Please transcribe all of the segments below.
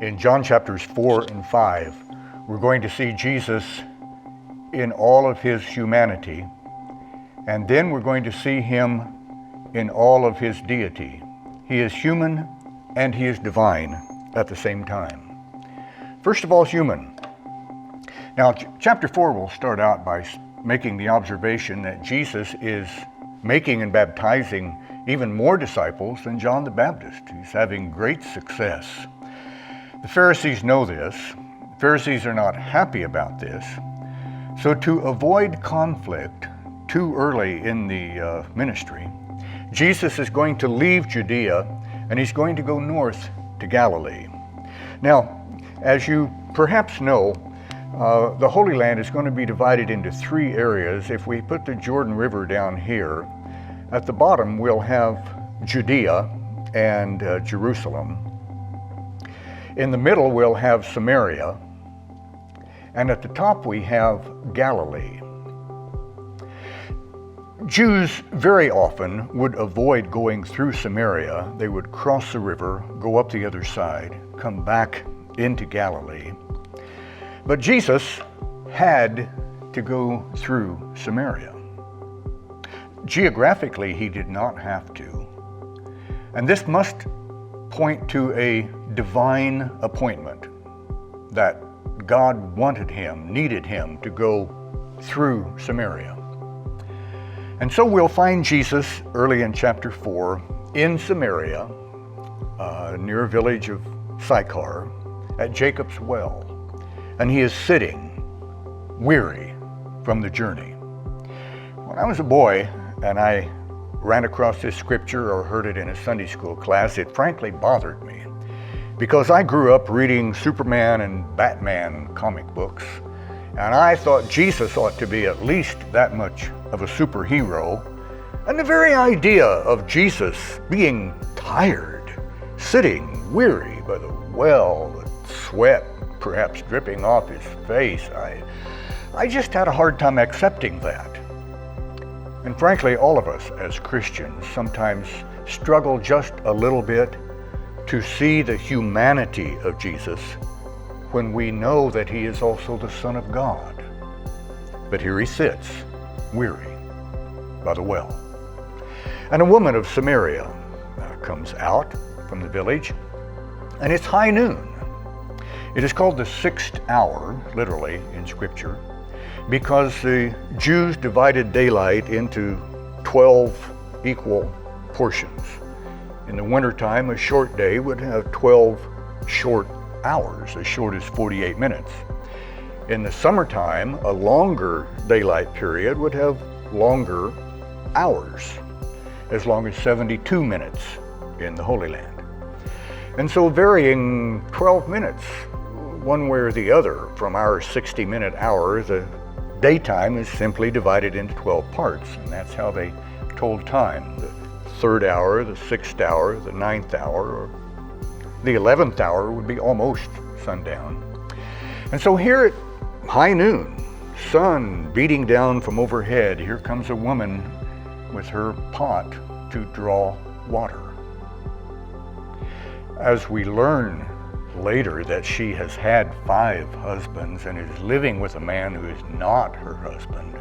In John chapters 4 and 5, we're going to see Jesus in all of his humanity, and then we're going to see him in all of his deity. He is human and he is divine at the same time. First of all, human. Now, chapter 4 will start out by making the observation that Jesus is making and baptizing even more disciples than John the Baptist. He's having great success. The Pharisees know this. The Pharisees are not happy about this. So to avoid conflict too early in the ministry, Jesus is going to leave Judea and he's going to go north to Galilee. Now, as you perhaps know, the Holy Land is going to be divided into three areas. If we put the Jordan River down here, at the bottom we'll have Judea and Jerusalem. In the middle we'll have Samaria, and at the top we have Galilee. Jews very often would avoid going through Samaria. They would cross the river, go up the other side, come back into Galilee. But Jesus had to go through Samaria. Geographically, he did not have to. And this must point to a divine appointment, that God wanted him, needed him to go through Samaria. And so we'll find Jesus early in chapter 4 in Samaria, near a village of Sychar, at Jacob's well. And he is sitting, weary from the journey. When I was a boy and I ran across this scripture or heard it in a Sunday school class, it frankly bothered me, because I grew up reading Superman and Batman comic books, and I thought Jesus ought to be at least that much of a superhero. And the very idea of Jesus being tired, sitting weary by the well, the sweat perhaps dripping off his face, I just had a hard time accepting that. And frankly, all of us as Christians sometimes struggle just a little bit to see the humanity of Jesus when we know that he is also the Son of God. But here he sits, weary, by the well. And a woman of Samaria comes out from the village, and it's high noon. It is called the 6th hour, literally, in Scripture, because the Jews divided daylight into 12 equal portions. In the wintertime, a short day would have 12 short hours, as short as 48 minutes. In the summertime, a longer daylight period would have longer hours, as long as 72 minutes in the Holy Land. And so varying 12 minutes, one way or the other, from our 60-minute hour, the daytime is simply divided into 12 parts, and that's how they told time. The 3rd hour, the 6th hour, the 9th hour, or the 11th hour would be almost sundown. And so here at high noon, sun beating down from overhead, here comes a woman with her pot to draw water. As we learn later that she has had 5 husbands and is living with a man who is not her husband,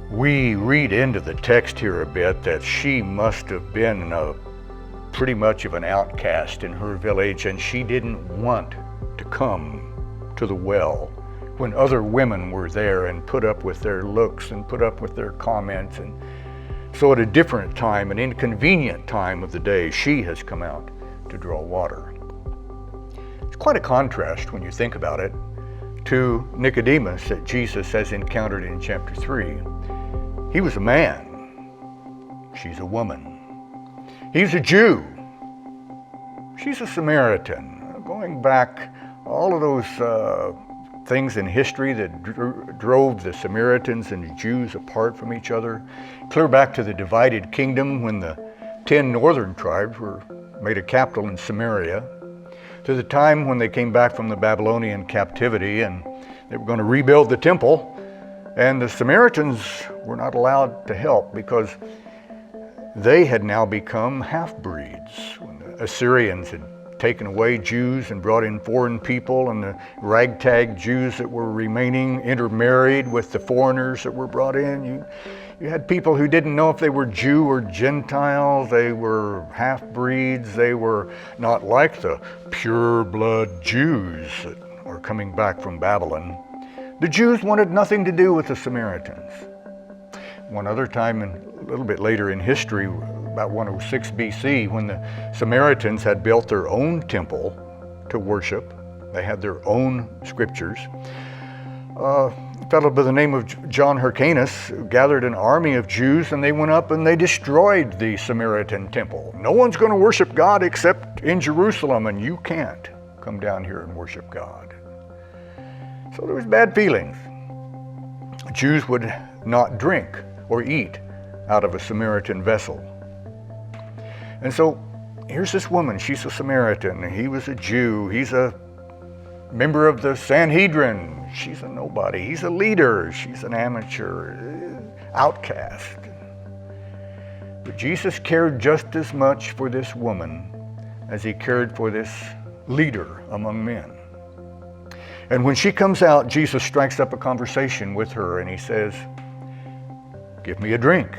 we read into the text here a bit that she must have been pretty much of an outcast in her village, and she didn't want to come to the well when other women were there and put up with their looks and put up with their comments. And so at a different time, an inconvenient time of the day, she has come out to draw water. It's quite a contrast when you think about it to Nicodemus that Jesus has encountered in chapter 3. He was a man. She's a woman. He's a Jew. She's a Samaritan. Going back, all of those things in history that drove the Samaritans and the Jews apart from each other, clear back to the divided kingdom when the 10 northern tribes were made a capital in Samaria, to the time when they came back from the Babylonian captivity and they were going to rebuild the temple, and the Samaritans were not allowed to help because they had now become half-breeds. When the Assyrians had taken away Jews and brought in foreign people, and the ragtag Jews that were remaining intermarried with the foreigners that were brought in. You had people who didn't know if they were Jew or Gentile. They were half-breeds. They were not like the pure-blood Jews that are coming back from Babylon. The Jews wanted nothing to do with the Samaritans. One other time, a little bit later in history, about 106 BC, when the Samaritans had built their own temple to worship, they had their own scriptures. A fellow by the name of John Hyrcanus gathered an army of Jews, and they went up and they destroyed the Samaritan temple. No one's going to worship God except in Jerusalem, and you can't come down here and worship God. So there was bad feelings. Jews would not drink or eat out of a Samaritan vessel. And so here's this woman, she's a Samaritan, he was a Jew, he's a member of the Sanhedrin, she's a nobody, he's a leader, she's an amateur, outcast. But Jesus cared just as much for this woman as he cared for this leader among men. And when she comes out, Jesus strikes up a conversation with her and he says, "Give me a drink."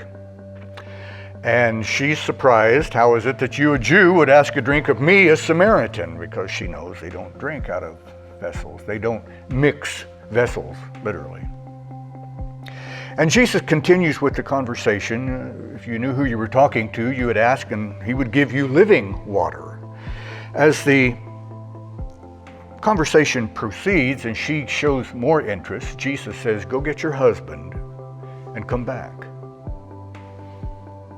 And she's surprised. How is it that you, a Jew, would ask a drink of me, a Samaritan? Because she knows they don't drink out of vessels. They don't mix vessels, literally. And Jesus continues with the conversation. If you knew who you were talking to, you would ask and he would give you living water. As the conversation proceeds and she shows more interest, Jesus says, "Go get your husband and come back."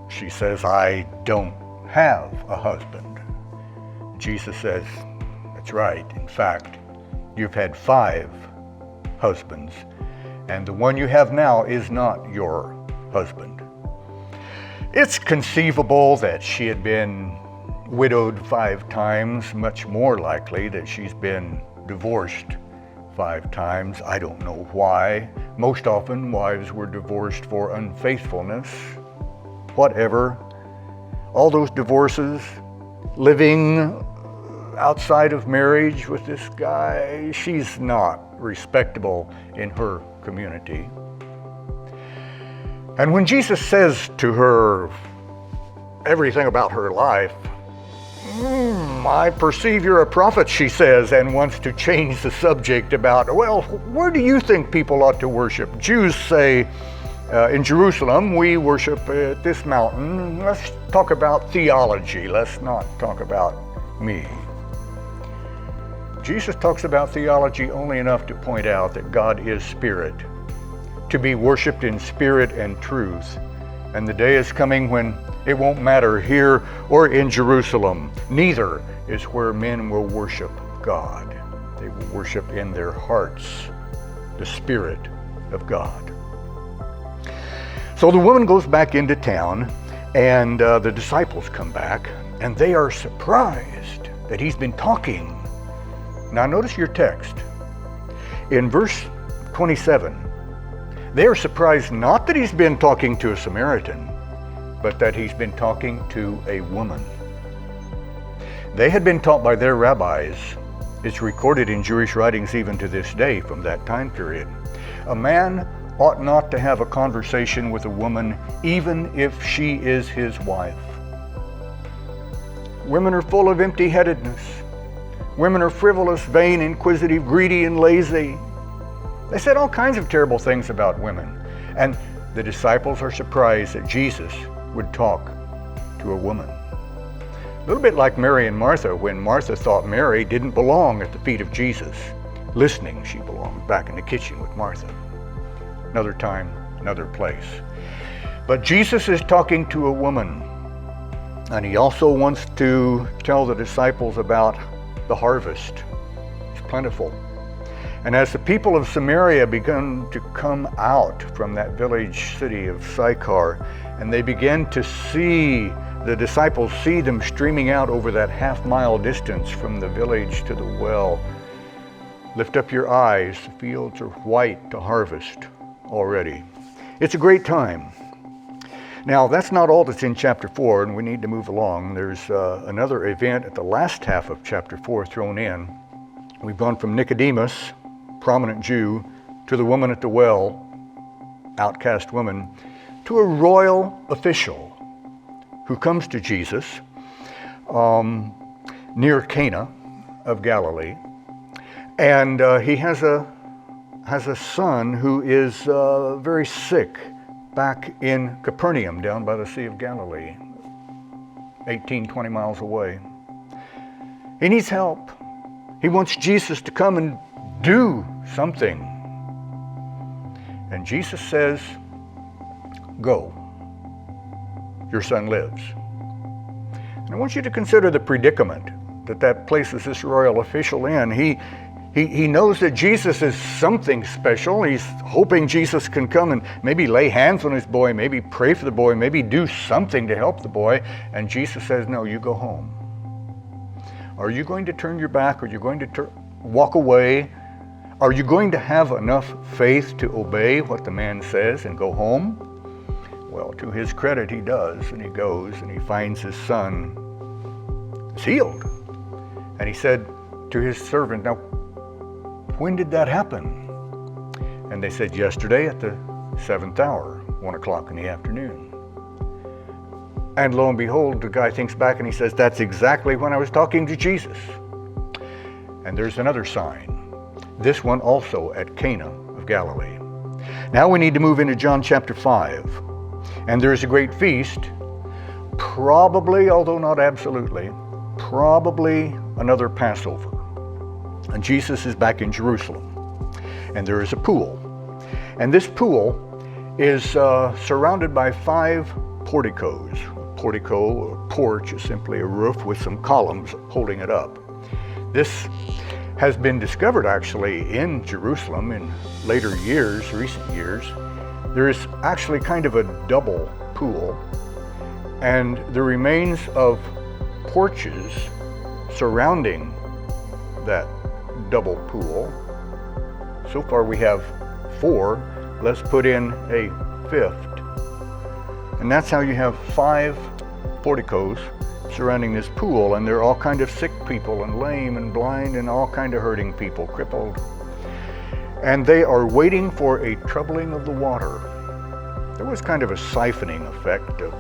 She says, "I don't have a husband." Jesus says, "That's right. In fact, you've had 5 husbands, and the one you have now is not your husband." It's conceivable that she had been widowed 5 times, much more likely that she's been divorced 5 times. I don't know why. Most often, wives were divorced for unfaithfulness. Whatever. All those divorces, living outside of marriage with this guy, she's not respectable in her community. And when Jesus says to her everything about her life, "I perceive you're a prophet," she says, and wants to change the subject about, "Well, where do you think people ought to worship?" Jews say, in Jerusalem, we worship at this mountain. Let's talk about theology. Let's not talk about me. Jesus talks about theology only enough to point out that God is spirit, to be worshiped in spirit and truth. And the day is coming when it won't matter here or in Jerusalem. Neither is where men will worship God. They will worship in their hearts the Spirit of God. So the woman goes back into town, and the disciples come back, and they are surprised that he's been talking. Now notice your text. In verse 27, they are surprised not that he's been talking to a Samaritan, but that he's been talking to a woman. They had been taught by their rabbis. It's recorded in Jewish writings even to this day from that time period. A man ought not to have a conversation with a woman even if she is his wife. Women are full of empty-headedness. Women are frivolous, vain, inquisitive, greedy, and lazy. They said all kinds of terrible things about women. And the disciples are surprised that Jesus would talk to a woman. A little bit like Mary and Martha, when Martha thought Mary didn't belong at the feet of Jesus. Listening, she belonged back in the kitchen with Martha. Another time, another place. But Jesus is talking to a woman, and he also wants to tell the disciples about the harvest. It's plentiful. And as the people of Samaria began to come out from that village city of Sychar, and they began to see, the disciples see them streaming out over that half-mile distance from the village to the well. Lift up your eyes, the fields are white to harvest already. It's a great time. Now, that's not all that's in chapter 4, and we need to move along. There's another event at the last half of chapter 4 thrown in. We've gone from Nicodemus, prominent Jew, to the woman at the well, outcast woman, to a royal official who comes to Jesus near Cana of Galilee. And he has a son who is very sick back in Capernaum down by the Sea of Galilee, 18, 20 miles away. He needs help. He wants Jesus to come and do something. And Jesus says, go. Your son lives. And I want you to consider the predicament that places this royal official in. He knows that Jesus is something special. He's hoping Jesus can come and maybe lay hands on his boy, maybe pray for the boy, maybe do something to help the boy. And Jesus says, no, you go home. Are you going to turn your back? Are you going to walk away? Are you going to have enough faith to obey what the man says and go home? Well, to his credit, he does, and he goes and he finds his son is healed. And he said to his servant, now, when did that happen? And they said, yesterday at the 7th hour, 1 o'clock in the afternoon. And lo and behold, the guy thinks back and he says, that's exactly when I was talking to Jesus. And there's another sign, this one also at Cana of Galilee. Now we need to move into John chapter 5. And there's a great feast, probably, although not absolutely, probably another Passover. And Jesus is back in Jerusalem, and there is a pool. And this pool is surrounded by 5 porticos. A portico or porch is simply a roof with some columns holding it up. This has been discovered actually in Jerusalem in later years, recent years. There is actually kind of a double pool, and the remains of porches surrounding that double pool. So far we have 4. Let's put in a 5th. And that's how you have 5 porticos surrounding this pool, and they're all kind of sick people and lame and blind and all kind of hurting people, crippled. And they are waiting for a troubling of the water. There was kind of a siphoning effect of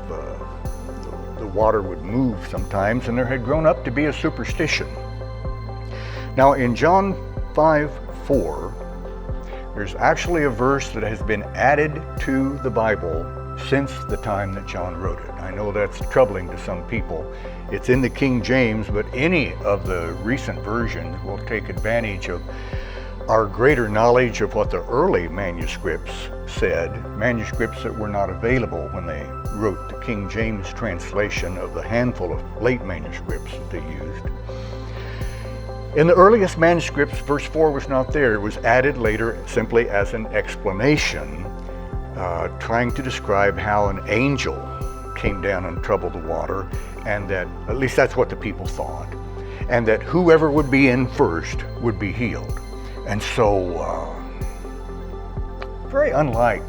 the water would move sometimes, and there had grown up to be a superstition. Now in John 5:4, there's actually a verse that has been added to the Bible since the time that John wrote it. I know that's troubling to some people. It's in the King James, but any of the recent versions will take advantage of our greater knowledge of what the early manuscripts said, manuscripts that were not available when they wrote the King James translation of the handful of late manuscripts that they used. In the earliest manuscripts, verse 4 was not there. It was added later simply as an explanation, trying to describe how an angel came down and troubled the water, and that, at least that's what the people thought, and that whoever would be in first would be healed. And so, very unlike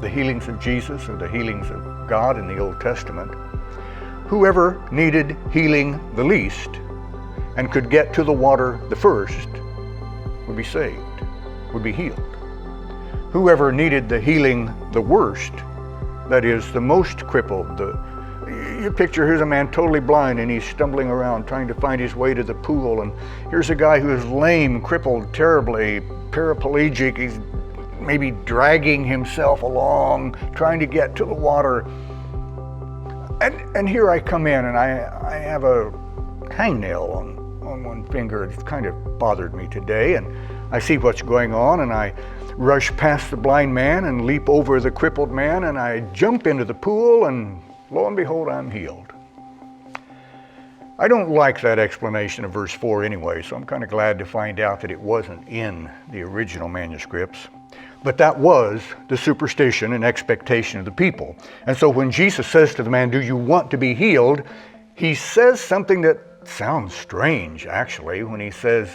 the healings of Jesus or the healings of God in the Old Testament, whoever needed healing the least and could get to the water the first would be saved, would be healed. Whoever needed the healing the worst, that is, the most crippled, you picture here's a man totally blind and he's stumbling around trying to find his way to the pool, and here's a guy who is lame, crippled, terribly, paraplegic, he's maybe dragging himself along, trying to get to the water. And here I come in and I have a hangnail on one finger. It's kind of bothered me today, and I see what's going on, and I rush past the blind man and leap over the crippled man, and I jump into the pool, and lo and behold, I'm healed. I don't like that explanation of verse 4 anyway, so I'm kind of glad to find out that it wasn't in the original manuscripts. But that was the superstition and expectation of the people. And so when Jesus says to the man, "Do you want to be healed?" he says something that sounds strange, actually, when he says,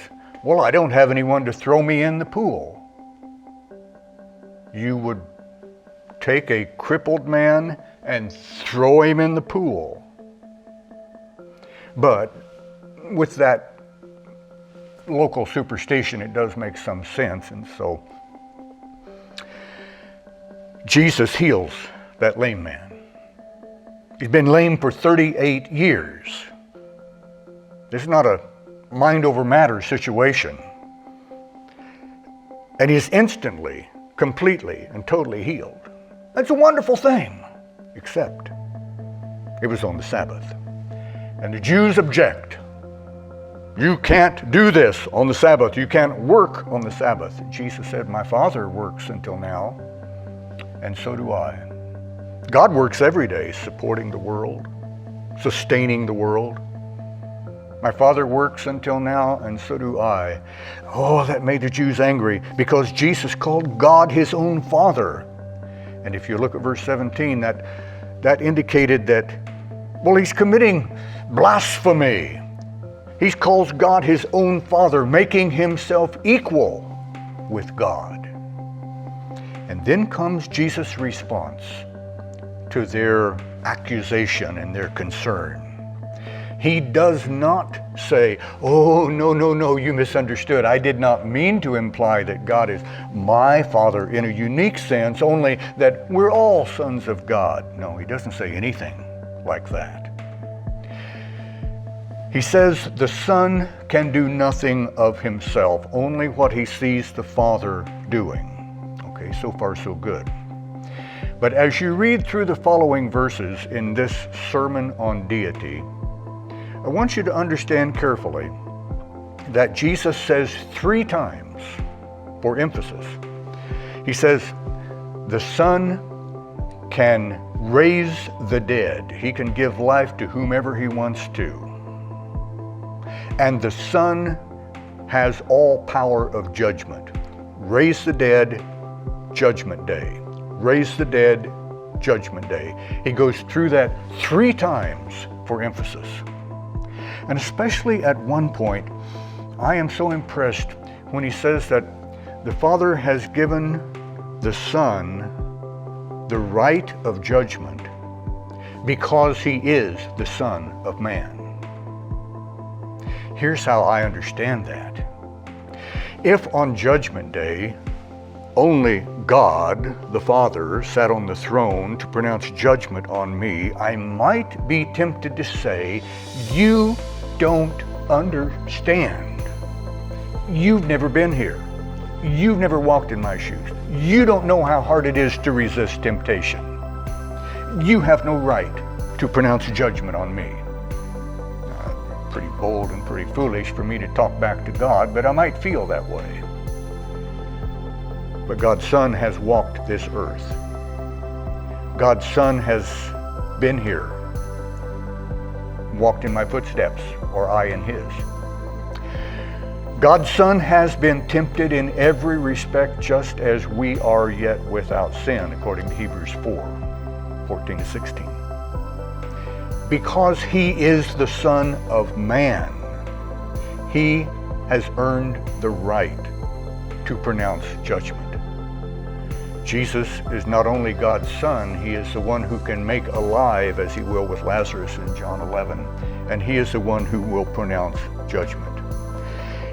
"Well, I don't have anyone to throw me in the pool." You would take a crippled man and throw him in the pool. But with that local superstition, it does make some sense. And so Jesus heals that lame man. He's been lame for 38 years. This is not a mind over matter situation. And he's instantly, completely, and totally healed. That's a wonderful thing, except it was on the Sabbath. And the Jews object. You can't do this on the Sabbath. You can't work on the Sabbath. And Jesus said, my Father works until now, and so do I. God works every day, supporting the world, sustaining the world. My Father works until now, and so do I. Oh, that made the Jews angry, because Jesus called God his own Father. And if you look at verse 17, that indicated that, well, he's committing blasphemy. He calls God his own Father, making himself equal with God. And then comes Jesus' response to their accusation and their concern. He does not say, oh, no, you misunderstood. I did not mean to imply that God is my Father in a unique sense, only that we're all sons of God. No, he doesn't say anything like that. He says the Son can do nothing of himself, only what he sees the Father doing. Okay, so far so good. But as you read through the following verses in this sermon on deity, I want you to understand carefully that Jesus says 3 times, for emphasis, he says, the Son can raise the dead. He can give life to whomever he wants to. And the Son has all power of judgment. Raise the dead, judgment day. Raise the dead, judgment day. He goes through that 3 times for emphasis. And especially at one point, I am so impressed when he says that the Father has given the Son the right of judgment because he is the Son of Man. Here's how I understand that. If on Judgment Day, only God, the Father, sat on the throne to pronounce judgment on me, I might be tempted to say, you don't understand. You've never been here. You've never walked in my shoes. You don't know how hard it is to resist temptation. You have no right to pronounce judgment on me. Pretty bold and pretty foolish for me to talk back to God, but I might feel that way. But God's Son has walked this earth. God's Son has been here, walked in my footsteps, or I in his. God's Son has been tempted in every respect just as we are, yet without sin, according to Hebrews 4:14-16. Because he is the Son of Man, he has earned the right to pronounce judgment. Jesus is not only God's Son, he is the one who can make alive, as he will with Lazarus in John 11, and he is the one who will pronounce judgment.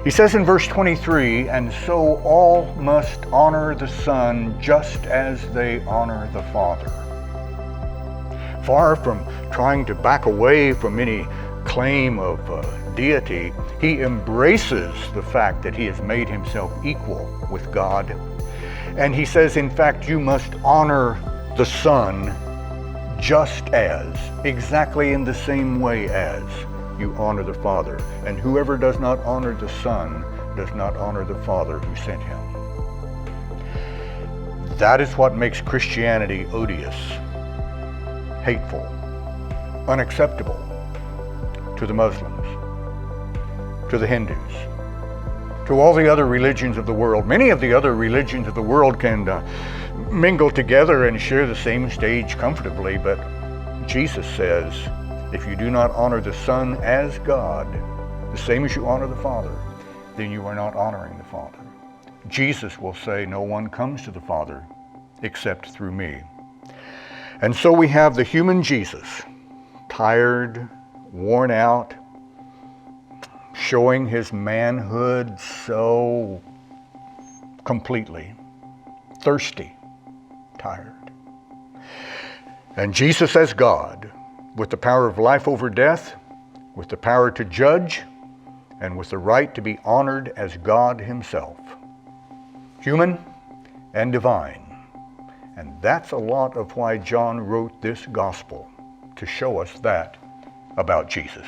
He says in verse 23, and so all must honor the Son just as they honor the Father. Far from trying to back away from any claim of deity, he embraces the fact that he has made himself equal with God. And he says, in fact, you must honor the Son just as, exactly in the same way as you honor the Father. And whoever does not honor the Son does not honor the Father who sent him. That is what makes Christianity odious, hateful, unacceptable to the Muslims, to the Hindus, to all the other religions of the world. Many of the other religions of the world can mingle together and share the same stage comfortably, but Jesus says, if you do not honor the Son as God, the same as you honor the Father, then you are not honoring the Father. Jesus will say, no one comes to the Father except through me. And so we have the human Jesus, tired, worn out, showing his manhood so completely, thirsty, tired. And Jesus as God, with the power of life over death, with the power to judge, and with the right to be honored as God himself. Human and divine. And that's a lot of why John wrote this gospel, to show us that about Jesus.